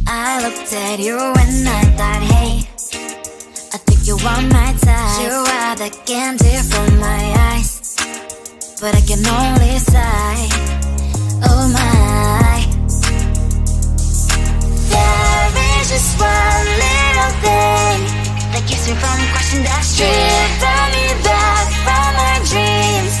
I looked at you and I thought, hey, I think you want my type. You are the candy from my eyes, but I can only sigh. Oh my, there is just one little thing that keeps me from crossing that street. Drive me back from my dreams.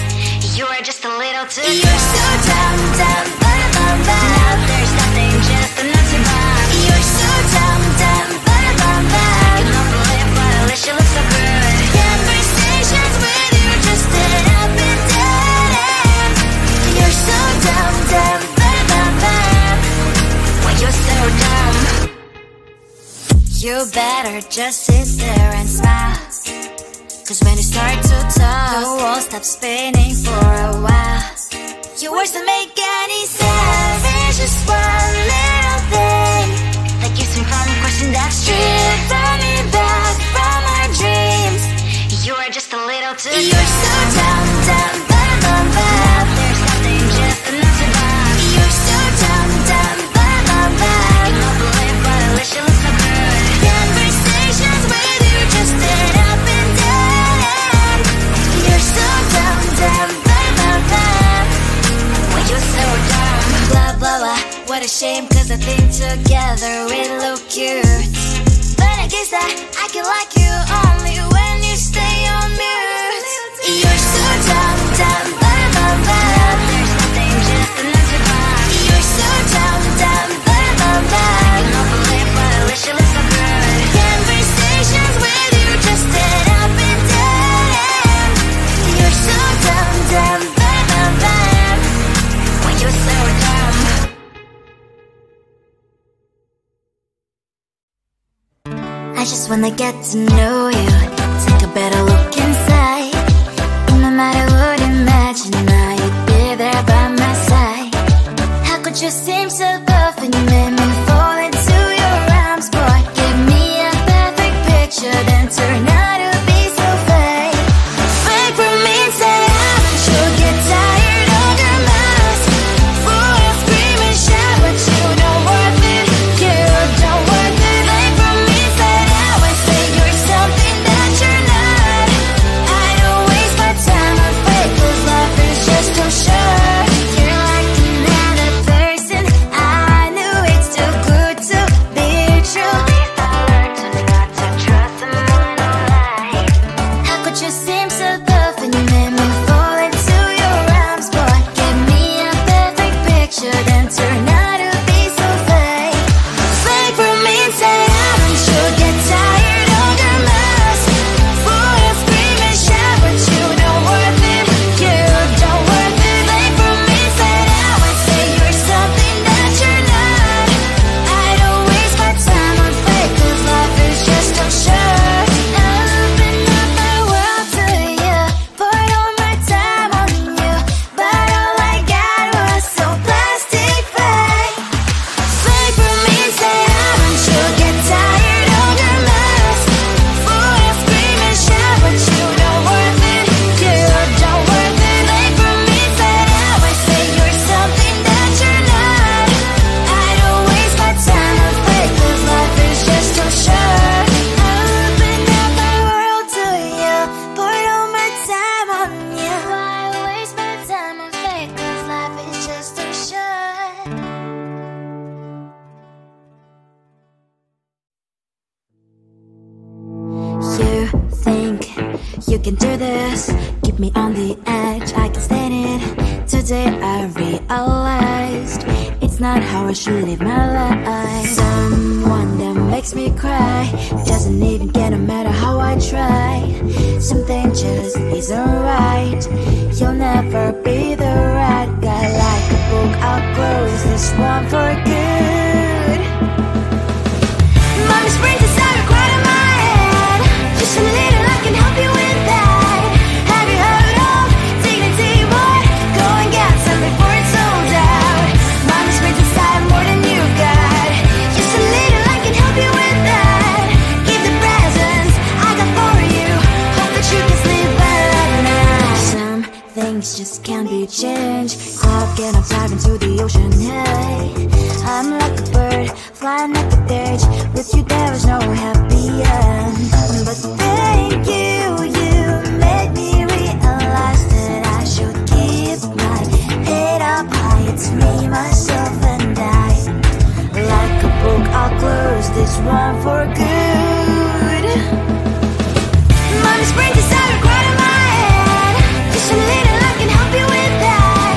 You are just a little too close. You're so dumb, dumb, ba-da-bum, ba. Now there's nothing, just enough to buy. You're so dumb, dumb, ba-da-bum, ba. You know the lip, but at least you look so good. Conversations with you just end up in dead end. You're so dumb, dumb, ba-da-bum, ba. Why you're so dumb? You better just sit there and smile, 'cause when you start to talk, the world stops spinning for a while. Your words don't make any sense. There's just one little thing that keeps me from crossing that street. Turn me back from my dreams. You are just a little too close. You're so dumb, dumb, ba-da-bum, ba. There's nothing, just enough to buy. You're so dumb, dumb, ba-da-bum, ba. You know the lip, but at least you look so good. Conversations with you just end up in dead end. You're so dumb, dumb, ba-da-bum, ba. Why you're so dumb? Blah, blah, blah. What a shame, 'cause I think together we look cute. But I guess that I can like you only when you stay on mute. You're so dumb, dumb, ba-da-bum, ba. There's nothing, just enough to buy. You're so dumb, dumb, ba-da-bum, ba. You know the lip, but at least you look so good. Conversations with you just end up in dead end. You're so dumb, dumb, ba-da-bum, ba. Why you're so dumb? I just wanna get to know you, take a better look inside. And no matter what, imagine now you'd be there by my side. How could you seem so tough and you made me fall into your arms, boy? Give me a perfect picture, then turn out to be so fake. Fake for me, say you'll get tired of your mask. Full of scream and shout, but you don't worth it. You don't worth it. Fake for me, say you're something that you're not. I don't waste my time on fake, 'cause life is just too short. You're like another person. I knew it's too good to be true. I learned to not to trust someone online. How could you seem so tough and you made me fall into your arms, boy? Give me a perfect picture, then turn out to be so fake. Fake for me, say don't you get tired of your mask? Full of scream and shout, but you don't worth it. You don't worth it. Fake for me, say you're something that you're not. I don't waste my time on fake, 'cause life is just too short. Open up my world to you, poured all my time on you, but all I got was so plastic fake. Fake for me, say don't you get tired of your mask? Full of scream and shout, but you don't worth it. You don't worth it. Fake for me, say you're something that you're not. I don't waste my time on fake, 'cause life is just too short. Open up my world to you, poured all my time on you. Why waste my time on fake, 'cause life is just too short. You think you can do this, keep me on the edge, I can stand it. Today I realized it's not how I should live my life. Someone that makes me cry doesn't even get, no matter how I try. Something just isn't right. You'll never be the right guy. Like a book, I'll close this one for good. Mommy's brains inside are quite in my head. Just a little, I can help you with that. Have you heard of dignity? What? Go and get some before it's sold out. Mommy's brains inside more than you got. Just a little, I can help you with that. Give the presents I got for you. Hope that you can sleep well at night. Some things just can't be changed. I'll get up, dive into the ocean. Hey, I'm like a bird flying like a with you there was no happy end. But thank you, you made me realize that I should keep my head up high. It's me, myself and I. Like a book, I'll close this one for good. Mommy springs inside a corner of my head. Just a little, I can help you with that.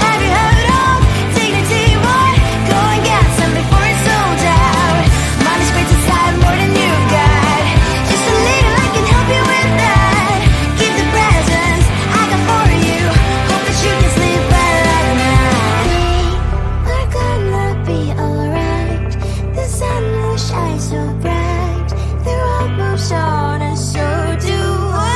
Have you heard of dignity? What? Go and get some before it's sold out. Mommy springs inside more than you got. Just a little, I can help you with that. Keep the presents I got for you. Hope that you can sleep well at night. We're gonna be alright. The sun will shine so bright. The road moves on and so do I.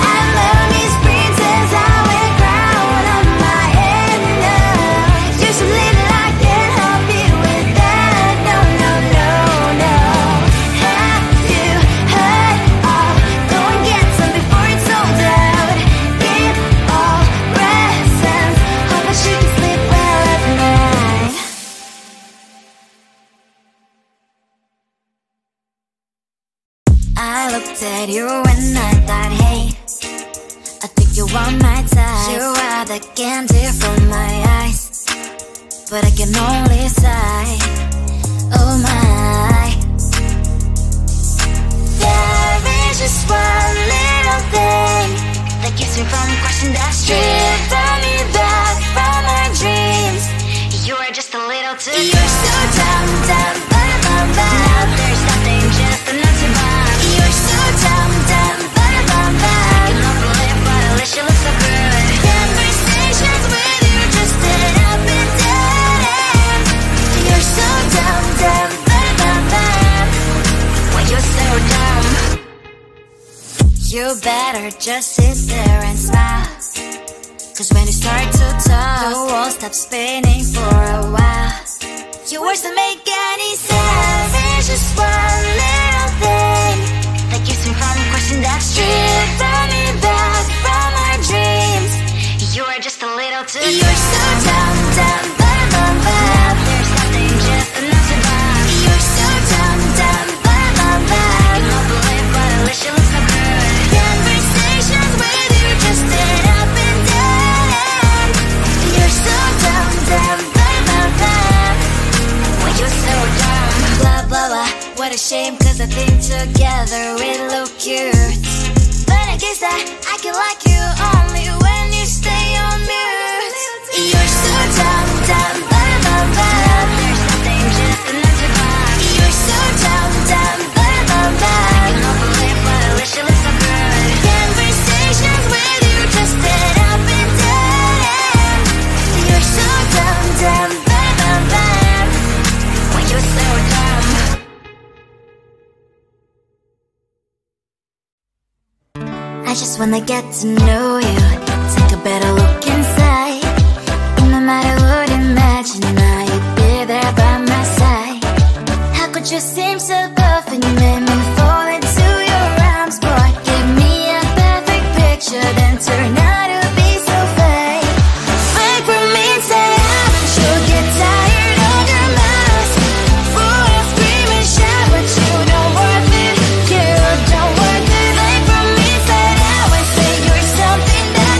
And mommy's princess, I wear crown on my head now. Just a little, I can help you with that. No, no, no, no. Have you heard of? Go and get some before it's sold out. Give all presents. Hope that you can sleep well at night. I looked at you and I thought, hey, I think you are my type. You are the candy from my eyes, but I can only sigh. Oh my. There is just one little thing that keeps me from crossing that street. Driven me back from my dreams. You are just a little too good. You're so dumb, dumb, bum, bum, bum. Now there's nothing, just enough to buy. You're so dumb, dumb, bum, bum, bum. You don't believe, but at least you look so good. Conversations with you just end up in dead end. You're so dumb, dumb, bum, bum, bum. Why you're so dumb? You better just sit there and smile, 'cause when you start to talk, the world stops spinning for a while. Your words don't make any sense. There's just one little thing that keeps me from crossing that street. Driven me back from my dreams. You are just a little too good. You're so dumb, dumb, bum, bum, bum. There's nothing, just enough to buy. You're so dumb, dumb, bum, bum, bum. You don't believe, but at least you look so good. Conversations with you just end up in dead end. You're so dumb, dumb, bum, bum, bum. Why you're so dumb? Blah, blah, blah. What a shame, 'cause I think together we look cute. But I guess that I can like you only when you stay on mute. You're so dumb, dumb, bum, bum, bum. There's nothing, just enough to buy. You're so dumb, dumb, bum, bum, bum. You don't believe, but at least you look so good. Conversations with you just end up in dead end. You're so dumb, dumb, bum, bum, bum. Why you're so dumb? I just wanna get to know you, take a better look inside. No matter what, imagine now you'd be there by my side. How could you seem so perfect? You made me fall into your arms, boy. Give me a perfect picture, then turn out to be so fake. Fake for me and say haven't you get tired of your mask? Boy, I scream and shout, but you don't worth it. You don't worth it. Fake for me, say I would say you're something that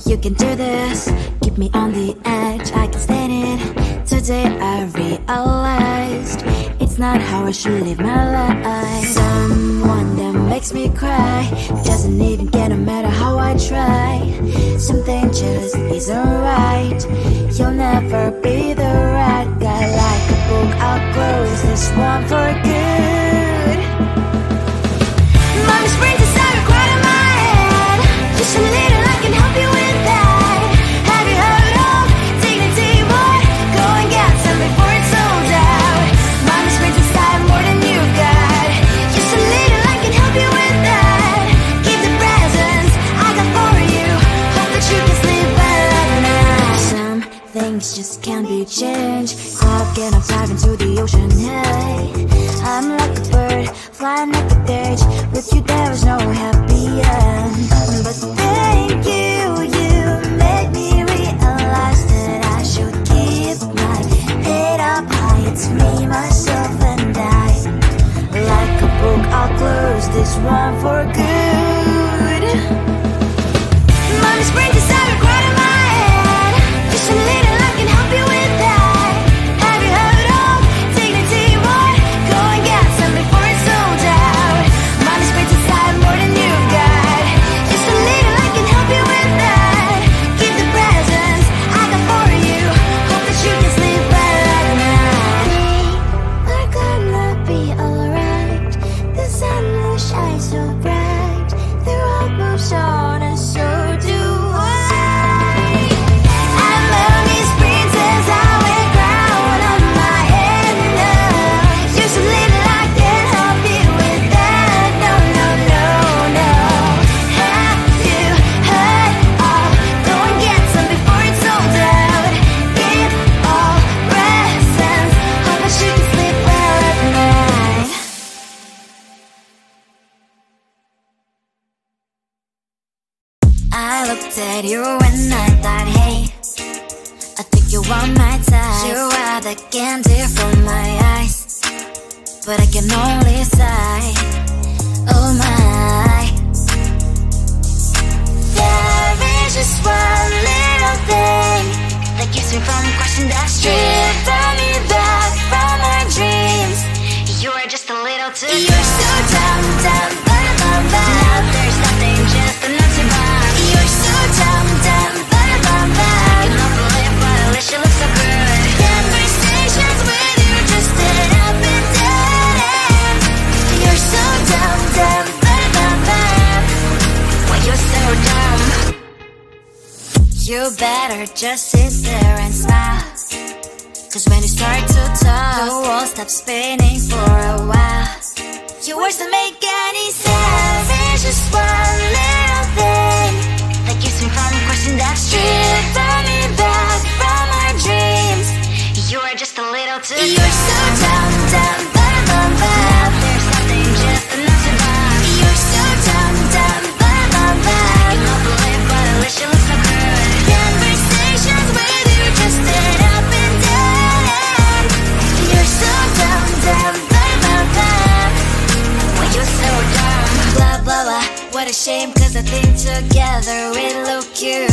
You can do this, keep me on the edge, I can stand it. Today I realized it's not how I should live my life. Someone that makes me cry doesn't even get no matter how I try. Something just isn't right. You'll never be the right guy. Like a book, I'll close this one for good. Mommy springs inside a quite in my head. Just a little, I can help you with that. Have you heard of dignity, boy? Go and get some before it's sold out. Mommy springs inside more than you've got. Just a little, I can help you with that. Keep the presents I got for you. Hope that you can sleep well at night. Some things just can't be changed. How can I dive into the ocean? Hey, I'm like a bird flying like a cage. With you there was no happy end. But thank you, you made me realize that I should keep my head up high. It's me, myself and I. Like a book, I'll close this one for good. Mommy springs inside a quite in my head. Just a little, I can help you with that. Have you heard of dignity, boy? Go and get some before it's sold out. Mommy springs inside more than you've got. Just a little, I can help you with that. Keep the presents I got for you. Hope that you can sleep well at night. We're gonna be alright. The sun will shine so bright. The road moves on and so do I. And lonely springs as I wear crown on my head now. Just a little, I can help you with that. No, no, no, no. Have you heard of? Go and get some before it's sold out. Give all presents. Hope that you can sleep well at night. I looked at you and I thought, hey, I think you are my type. You are the candy from my eyes, but I can only sigh. Oh my. There is just one little thing that keeps me from crossing that street. Me back from my dreams. You are just a little too good. You're so dumb, dumb, dumb, now there's nothing, just enough to buy. You're so dumb, dumb, dumb, I cannot believe what I wish you look so good. Conversations with you just sit up and down. You're so dumb, dumb, why you're so dumb. You better just sit there and smile, cause when you start to talk, the world stops spinning for a while. Your words don't make any sense. There's just one little thing that keeps me from crossing that street. Me back from our dreams. You are just a little too good. You're so dumb, dumb, now there's nothing, just enough to buy. You're so dumb, dumb, I cannot believe what I wish you look so good. Conversations with you just sit up and down. You're so dumb, why you're so dumb. Blah, blah, blah, what a shame, cause I think together we look cute.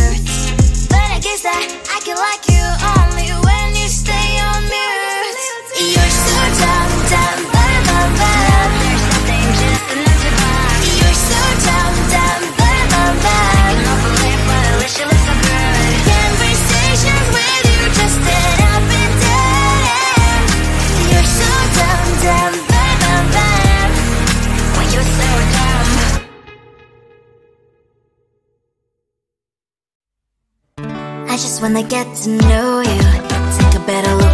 But I guess that I can like you only when you stay on mute. You're so dumb, there's nothing, just enough to buy. You're so dumb, I cannot believe what I wish you look so good. Conversations with you just sit up and down. You're so dumb, why you're so dumb. I just wanna get to know you, take a better look